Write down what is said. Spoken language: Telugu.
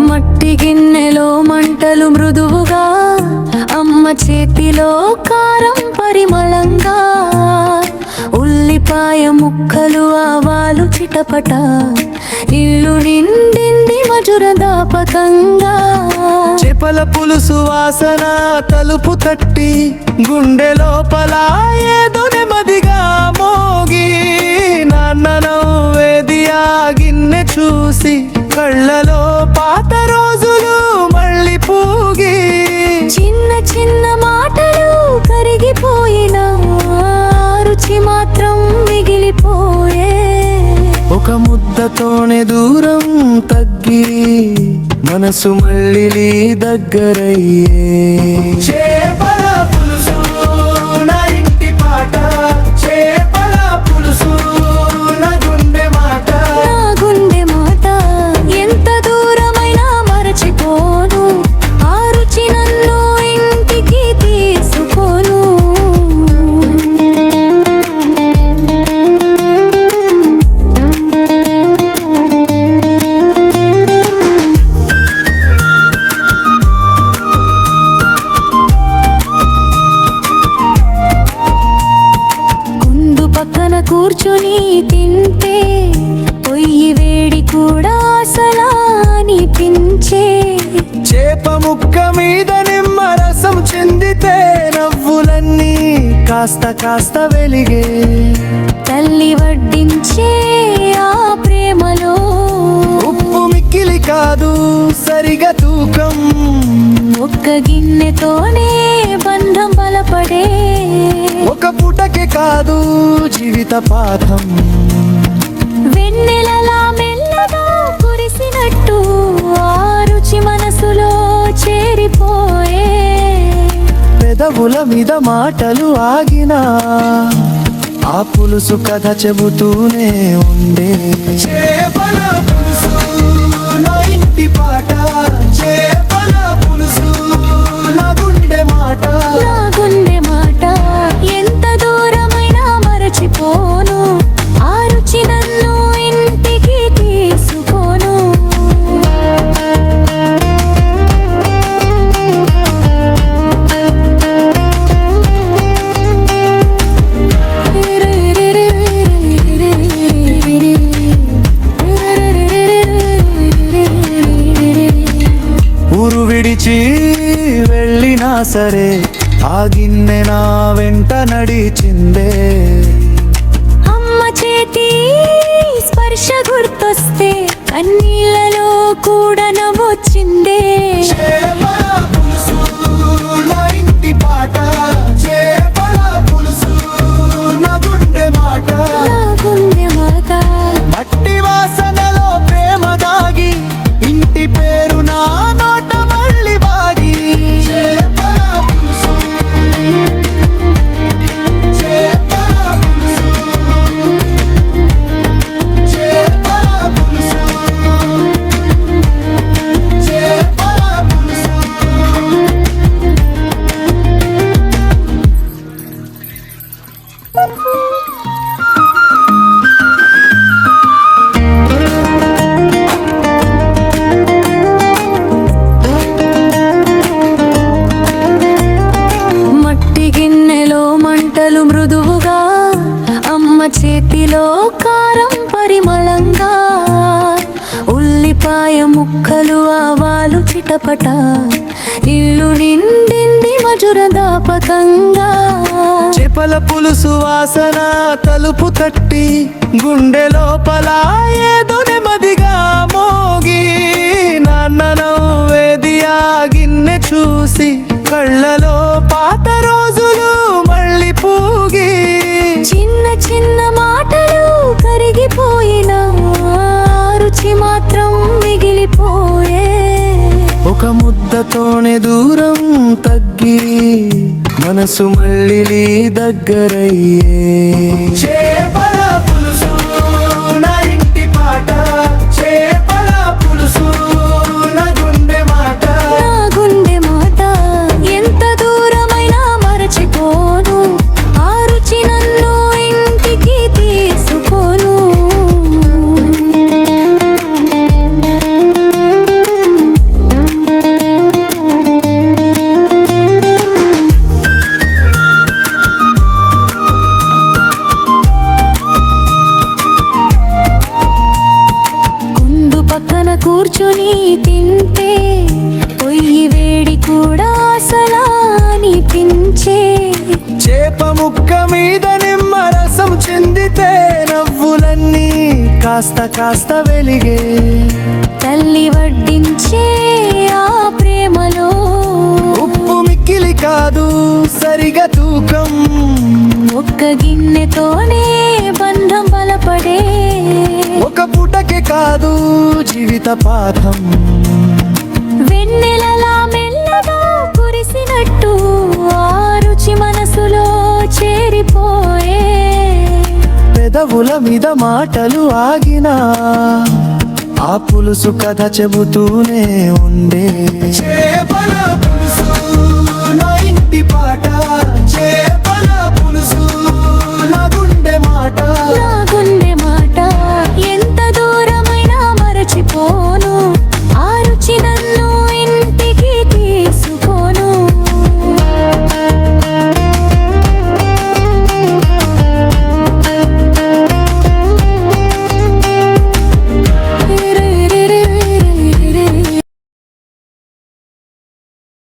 మట్టి గిన్నెలో మంటలు మృదువుగా, అమ్మ చేతిలో కారం పరిమళంగా, ఉల్లిపాయ ముక్కలు ఆవాలు చిటపట, ఇల్లు నిండింది మధుర దాపకంగా. చేపల పులుసు వాసన తలుపు తట్టి, గుండె లోపల ఏదో నెమ్మదిగా మోగి, నాన్న నవ్వేది ఆ గిన్నె చూసి, కళ్ళలో పాత రోజులు మళ్ళీ పూగి. చిన్న చిన్న మాటలు కరిగిపోయిన రుచి మాత్రం మిగిలిపోయే. ఒక ముద్దతోనే దూరం తగ్గి, మనసు మళ్ళీ దగ్గరయ్యే. చేపల పులుసు నా ఇంటి పాట, చేపల పులుసు నా గుండె మాట. నా గుండె మాట ఎంత దూరమైనా మరచిపోను, ఆ రుచి నన్ను ఇంటికి తీసుకోను. ముందు పక్కన కూర్చొని తింటే పొయ్యి వేడి కూడా అసలా అనిపించే. చేప ముక్క మీద నిమ్మరసం చెందితే నవ్వులన్నీ కాస్త కాస్త వెలిగే. తల్లి వడ్డించే ఆ ప్రేమలో ఉప్పు మిక్కిలి కాదు సరిగా తూకం, ఒక్క గిన్నెతోనే బంధం బలపడే. ఒక పూటకే కాదు జీవిత పాఠం. వెన్నెలలా మెల్లగా కురిసినట్టు ఆ రుచి మనసులో చేరిపోయే. పెదవుల మీద మాటలు ఆగినా, ఆ పులుసు కథ చెబుతూనే ఉండే. చేపల పులుసు నా ఇంటి పాట, చేపల పులుసు నా గుండె మాట. నా గుండె మాట ఎంత దూరమైనా మరచిపోను, ఆ రుచి నన్ను ఇంటికి తీసుకోను. ఊరు విడిచి వెళ్ళినా సరే, ఆ గిన్నె నా వెంట నడిచిందే. అమ్మ చేతి స్పర్శ గుర్తొస్తే కన్నీళ్ళలో కూడా నవ్వొచ్చిందే. చేపల పులుసు నా ఇంటి పాట, చేపల పులుసు నా గుండె మాట. నా గుండె మాట మట్టి వాసనలో ప్రేమ దాగి, ఇంటి పేరు నా నోట మళ్ళీ బాగి. చేపల పులుసు, చేపల పులుసు, చేపల పులుసు, చేపల పులుసు. మట్టి గిన్నెలో మంటలు మృదువుగా, అమ్మ చేతిలో కారం పరిమళంగా, ఉల్లిపాయ ముక్కలు ఆవాలు చిటపట, ఇల్లు నిండింది మధుర దాపకంగా. చేపల పులుసు వాసన తలుపు తట్టి, గుండె లోపల ఏదో నెమ్మదిగా మోగి, నాన్న నవ్వేది ఆ గిన్నె చూసి, కళ్ళలో పాత రోజులు మళ్ళీ పూగి. చిన్న చిన్న మాటలు కరిగిపోయిన రుచి మాత్రం మిగిలిపోయే. ఒక ముద్దతోనే దూరం తగ్గి, మనసు మళ్ళీ దగ్గరయ్యే. చేపల పులుసు నా ఇంటి పాట, చేపల పులుసు నా గుండె మాట. నా గుండె మాట కాస్త కాస్త వెలిగే తల్లి వడ్డించే ఆ ప్రేమలో ఉప్పు మిక్కిలి కాదు సరిగా తూకం ఒక్క గిన్నెతోనే బంధం బలపడే ఒక పూటకే కాదు జీవిత పాఠం వెన్నెలలా మెల్లగా కురిసినట్టు ఆ రుచి మనసులో చేరిపోయే పెదవుల మీద మాటలు ఆగినా ఆ పులుసు కథ చెబుతూనే ఉండే చేపల పులుసు నా ఇంటి పాట చేపల పులుసు